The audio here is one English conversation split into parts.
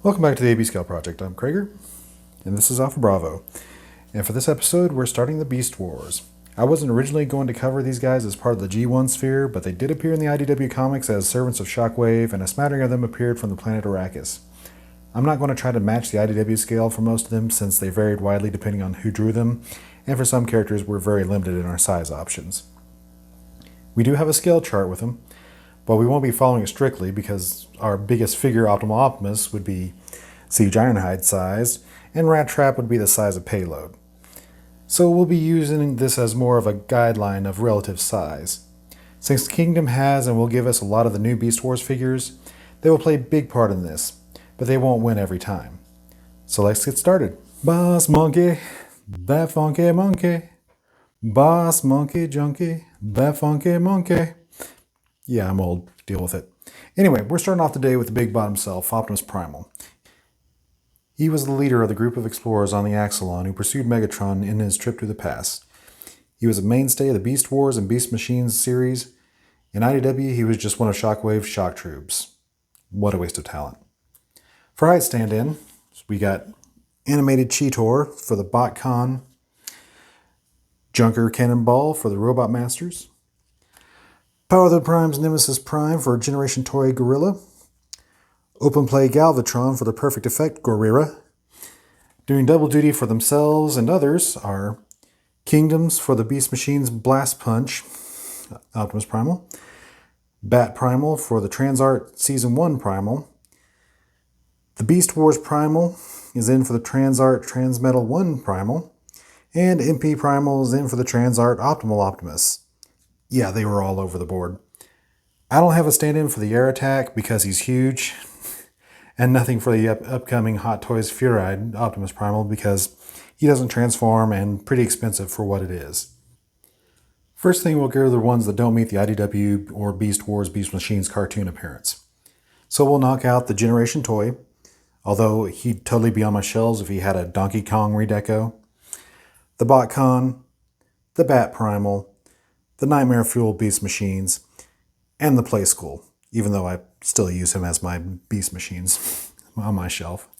Welcome back to the AB Scale Project. I'm Krager, and this is Alpha Bravo. And for this episode, we're starting the Beast Wars. I wasn't originally going to cover these guys as part of the G1 sphere, but they did appear in the IDW comics as servants of Shockwave, and a smattering of them appeared from the planet Arrakis. I'm not going to try to match the IDW scale for most of them, since they varied widely depending on who drew them, and for some characters we're very limited in our size options. We do have a scale chart with them, but we won't be following it strictly because our biggest figure, Optimal Optimus, would be Siege Ironhide sized, and Rattrap would be the size of payload. So we'll be using this as more of a guideline of relative size. Since the Kingdom has and will give us a lot of the new Beast Wars figures, they will play a big part in this, but they won't win every time. So let's get started. Boss Monkey, that funky monkey. Boss Monkey Junkie, that funky monkey. Yeah, I'm old. Deal with it. Anyway, we're starting off the day with the big bot himself, Optimus Primal. He was the leader of the group of explorers on the Axelon who pursued Megatron in his trip to the past. He was a mainstay of the Beast Wars and Beast Machines series. In IDW, he was just one of Shockwave's shock troops. What a waste of talent. For height stand-in, we got animated Cheetor for the BotCon, Junker Cannonball for the Robot Masters, Power of the Prime's Nemesis Prime for Generation Toy Gorilla, Open Play Galvatron for the Perfect Effect Gorilla. Doing double duty for themselves and others are Kingdoms for the Beast Machine's Blast Punch, Optimus Primal, Bat Primal for the Transart Season 1 Primal, the Beast Wars Primal is in for the Transart Transmetal 1 Primal, and MP Primal is in for the Transart Optimal Optimus. Yeah, they were all over the board. I don't have a stand-in for the Air Attack because he's huge, and nothing for the upcoming Hot Toys Furide Optimus Primal because he doesn't transform and pretty expensive for what it is. First thing, we'll go to the ones that don't meet the IDW or Beast Wars Beast Machines cartoon appearance. So we'll knock out the Generation Toy, although he'd totally be on my shelves if he had a Donkey Kong redeco, the BotCon, the Bat Primal, the Nightmare Fuel Beast Machines, and the Play School, even though I still use him as my Beast Machines on my shelf.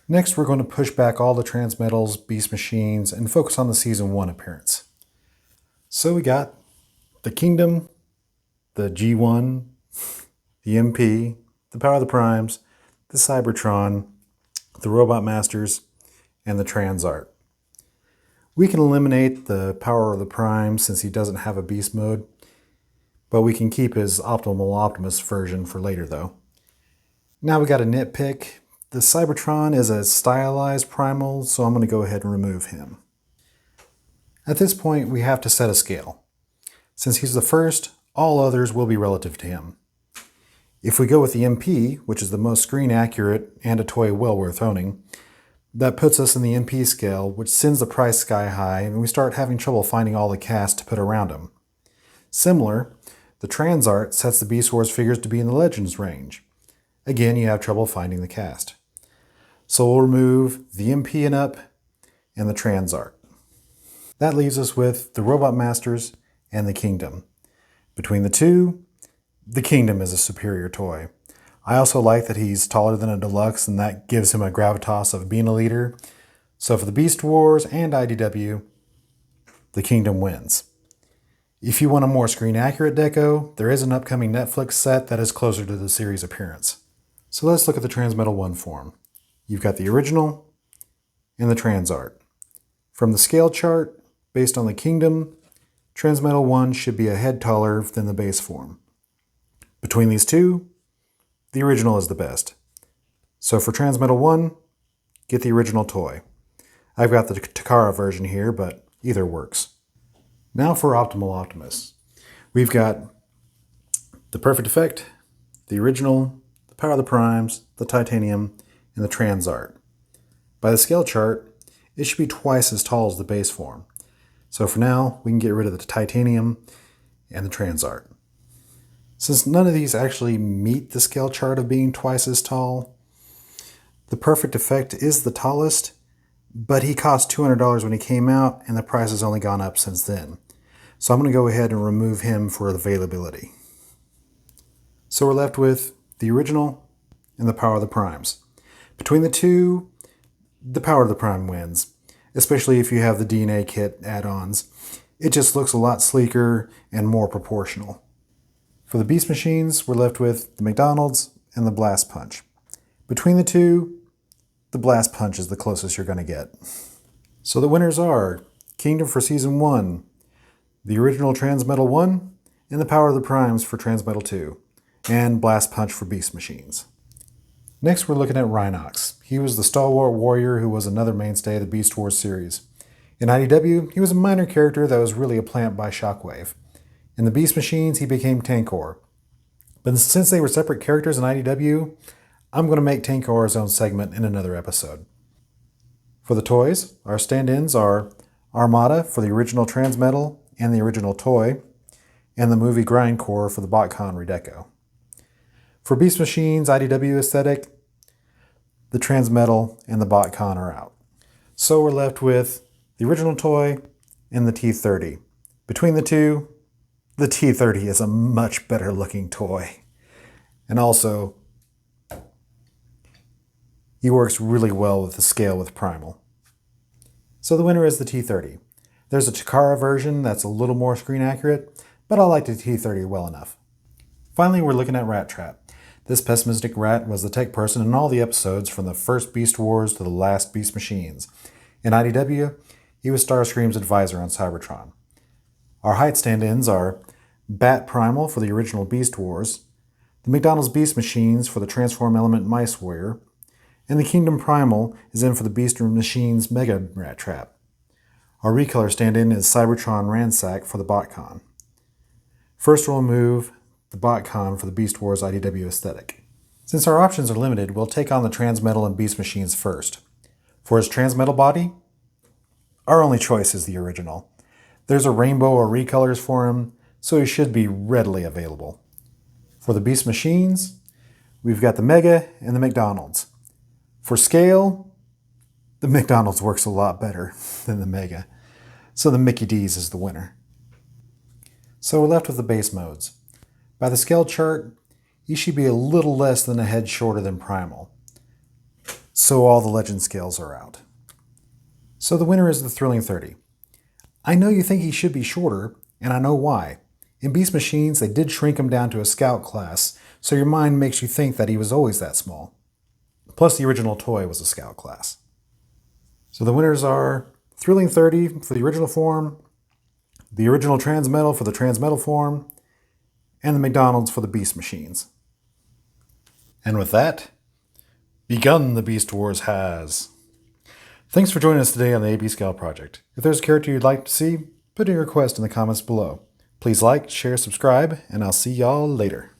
Next, we're going to push back all the Transmetals, Beast Machines, and focus on the Season 1 appearance. So we got the Kingdom, the G1, the MP, the Power of the Primes, the Cybertron, the Robot Masters, and the Transart. We can eliminate the Power of the Prime since he doesn't have a beast mode, but we can keep his Optimal Optimus version for later though. Now we got a nitpick. The Cybertron is a stylized primal, so I'm going to go ahead and remove him. At this point, we have to set a scale. Since he's the first, all others will be relative to him. If we go with the MP, which is the most screen accurate and a toy well worth owning, that puts us in the MP scale, which sends the price sky high, and we start having trouble finding all the cast to put around him. Similar, the Transart sets the Beast Wars figures to be in the Legends range. Again, you have trouble finding the cast. So we'll remove the MP and up, and the Transart. That leaves us with the Robot Masters and the Kingdom. Between the two, the Kingdom is a superior toy. I also like that he's taller than a deluxe, and that gives him a gravitas of being a leader. So for the Beast Wars and IDW, the Kingdom wins. If you want a more screen-accurate deco, there is an upcoming Netflix set that is closer to the series appearance. So let's look at the Transmetal 1 form. You've got the original and the Transart. From the scale chart, based on the Kingdom, Transmetal 1 should be a head taller than the base form. Between these two, the original is the best. So for Transmetal 1, get the original toy. I've got the Takara version here, but either works. Now for Optimal Optimus. We've got the Perfect Effect, the original, the Power of the Primes, the Titanium, and the Transart. By the scale chart, it should be twice as tall as the base form. So for now, we can get rid of the Titanium and the Transart. Since none of these actually meet the scale chart of being twice as tall, the Perfect Effect is the tallest, but he cost $200 when he came out, and the price has only gone up since then. So I'm going to go ahead and remove him for availability. So we're left with the original and the Power of the Primes. Between the two, the Power of the Prime wins, especially if you have the DNA kit add-ons. It just looks a lot sleeker and more proportional. For the Beast Machines, we're left with the McDonald's and the Blast Punch. Between the two, the Blast Punch is the closest you're going to get. So the winners are Kingdom for Season 1, the original Transmetal 1, and the Power of the Primes for Transmetal 2, and Blast Punch for Beast Machines. Next, we're looking at Rhinox. He was the stalwart warrior who was another mainstay of the Beast Wars series. In IDW, he was a minor character that was really a plant by Shockwave. In the Beast Machines, he became Tankor. But since they were separate characters in IDW, I'm going to make Tankor his own segment in another episode. For the toys, our stand-ins are Armada for the original Transmetal and the original toy, and the movie Grindcore for the BotCon Redeco. For Beast Machines IDW aesthetic, the Transmetal and the BotCon are out. So we're left with the original toy and the T-30. Between the two, the T-30 is a much better looking toy. And also, he works really well with the scale with Primal. So the winner is the T-30. There's a Chikara version that's a little more screen accurate, but I like the T-30 well enough. Finally, we're looking at Rattrap. This pessimistic rat was the tech person in all the episodes from the first Beast Wars to the last Beast Machines. In IDW, he was Starscream's advisor on Cybertron. Our height stand-ins are Bat Primal for the original Beast Wars, the McDonald's Beast Machines for the Transform Element Mice Warrior, and the Kingdom Primal is in for the Beast Machines Mega Rattrap. Our recolor stand-in is Cybertron Ransack for the BotCon. First we'll move the BotCon for the Beast Wars IDW aesthetic. Since our options are limited, we'll take on the Transmetal and Beast Machines first. For his Transmetal body, our only choice is the original. There's a rainbow of recolors for him, so he should be readily available. For the Beast Machines, we've got the Mega and the McDonald's. For scale, the McDonald's works a lot better than the Mega, so the Mickey D's is the winner. So we're left with the base modes. By the scale chart, he should be a little less than a head shorter than Primal, so all the legend scales are out. So the winner is the Thrilling 30. I know you think he should be shorter, and I know why. In Beast Machines, they did shrink him down to a scout class, so your mind makes you think that he was always that small. Plus, the original toy was a scout class. So the winners are Thrilling 30 for the original form, the original Transmetal for the Transmetal form, and the McDonald's for the Beast Machines. And with that, begun the Beast Wars has. Thanks for joining us today on the AB Scale Project. If there's a character you'd like to see, put in your request in the comments below. Please like, share, subscribe, and I'll see y'all later.